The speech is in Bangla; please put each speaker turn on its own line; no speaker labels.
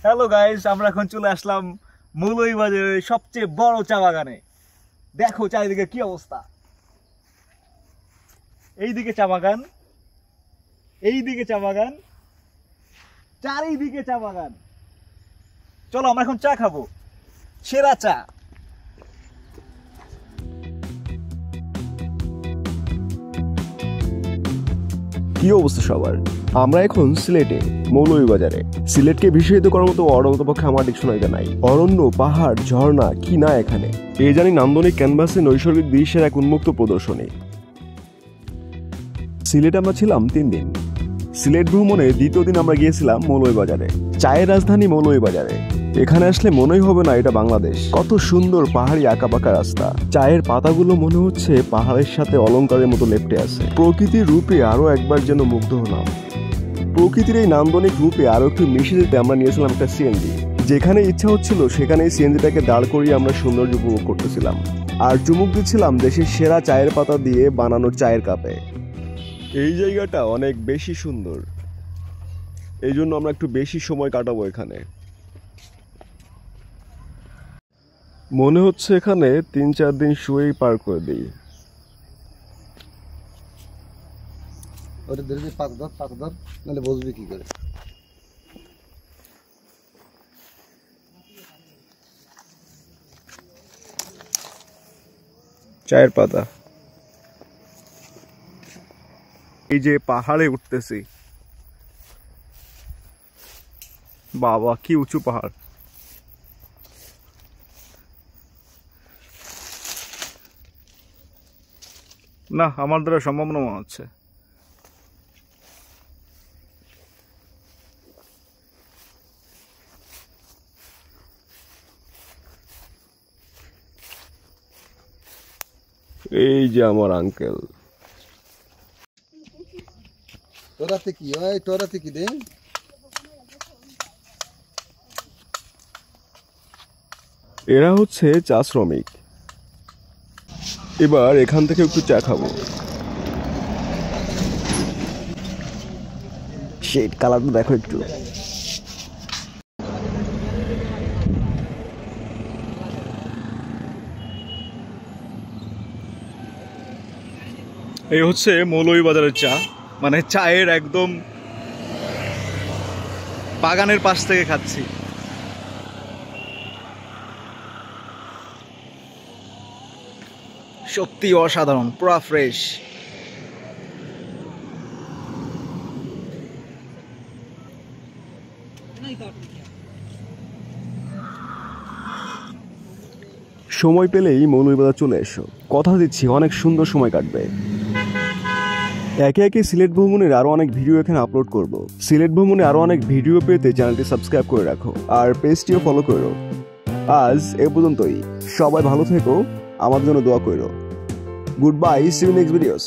হ্যালো গাইস, আমরা এখন চলে আসলাম মৌলভীবাজারের সবচেয়ে বড় চা বাগানে। দেখো চারিদিকে কি অবস্থা। এইদিকে চা বাগান, এইদিকে চা বাগান, চারিদিকে চা বাগান। চলো আমরা এখন চা খাবো, সেরা চা।
কি অবস্থা সবার? আমরা এখন সিলেটে মৌলভীবাজারে। সিলেটকে বিস্মিত করার মতো অন্ততপক্ষে আমার ডিকশনারিতে নাই। অরণ্য, পাহাড়, ঝর্ণা, কি না এখানে। এই জানি নান্দনিক ক্যানভাসে নৈসর্গিক দৃশ্যের এক উন্মুক্ত প্রদর্শনী। সিলেটে আমরা ছিলাম 3 দিন। সিলেট ভ্রমণে দ্বিতীয় দিন আমরা গিয়েছিলাম মৌলভীবাজারে, চায়ের রাজধানী মৌলভীবাজারে। এখানে আসলে মনেই হবে না এটা বাংলাদেশ। কত সুন্দর পাহাড়ি আঁকাবাঁকা রাস্তা, চায়ের পাতাগুলো মনে হচ্ছে পাহাড়ের সাথে অলংকারের মতো লেপ্টে আছে। প্রকৃতির রূপে আরো একবার যেন মুগ্ধ হলাম। প্রকৃতির এই নান্দনিক রূপে আরো একটু মিশে যেতে আমরা নিয়েছিলাম একটা সিএনজি। যেখানে ইচ্ছা হচ্ছিল সেখানেই সিএনজিটাকে দাঁড় করিয়ে আমরা সৌন্দর্য উপভোগ করতেছিলাম আর চুমুক দিচ্ছিলাম দেশের সেরা চায়ের পাতা দিয়ে বানানো চায়ের কাপে। এই জায়গাটা অনেক বেশি সুন্দর, এই জন্য আমরা একটু বেশি সময় কাটাবো এখানে। মনে হচ্ছে এখানে 3-4 দিন শুয়েই পার করে দিই।
নাহলে বসবি কি করে?
চায়ের পাতা। এই যে পাহাড়ে উঠতেছি, বাবা কি উঁচু পাহাড়।
না, আমার দ্বারা সম্ভব না মনে হচ্ছে।
এই যে আমার আঙ্কেল।
তোরাতে কি হয়? তোরাতে কি রে?
এরা হচ্ছে চা শ্রমিক। এবার এখান থেকে একটু চা খাবো। শেড কালারটা দেখো একটু।
এই হচ্ছে মৌলভীবাজারের চা, মানে চায়ের একদম বাগানের পাশ থেকে খাচ্ছি। সত্যি অসাধারণ, পুরা ফ্রেশ।
সময় পেলেই মৌলভীবাজার চলে এসো, কথা দিচ্ছি অনেক সুন্দর সময় কাটবে। একে একে সিলেট ভ্রমণের আরো অনেক ভিডিও এখানে আপলোড করব। সিলেট ভ্রমণে আরো অনেক ভিডিও পেতে চ্যানেলটি সাবস্ক্রাইব করে রাখো আর পেজটিও ফলো করো। আজ এ পর্যন্তই, সবাই ভালো থেকো, আমার জন্য দোয়া করো। Goodbye, see you next videos.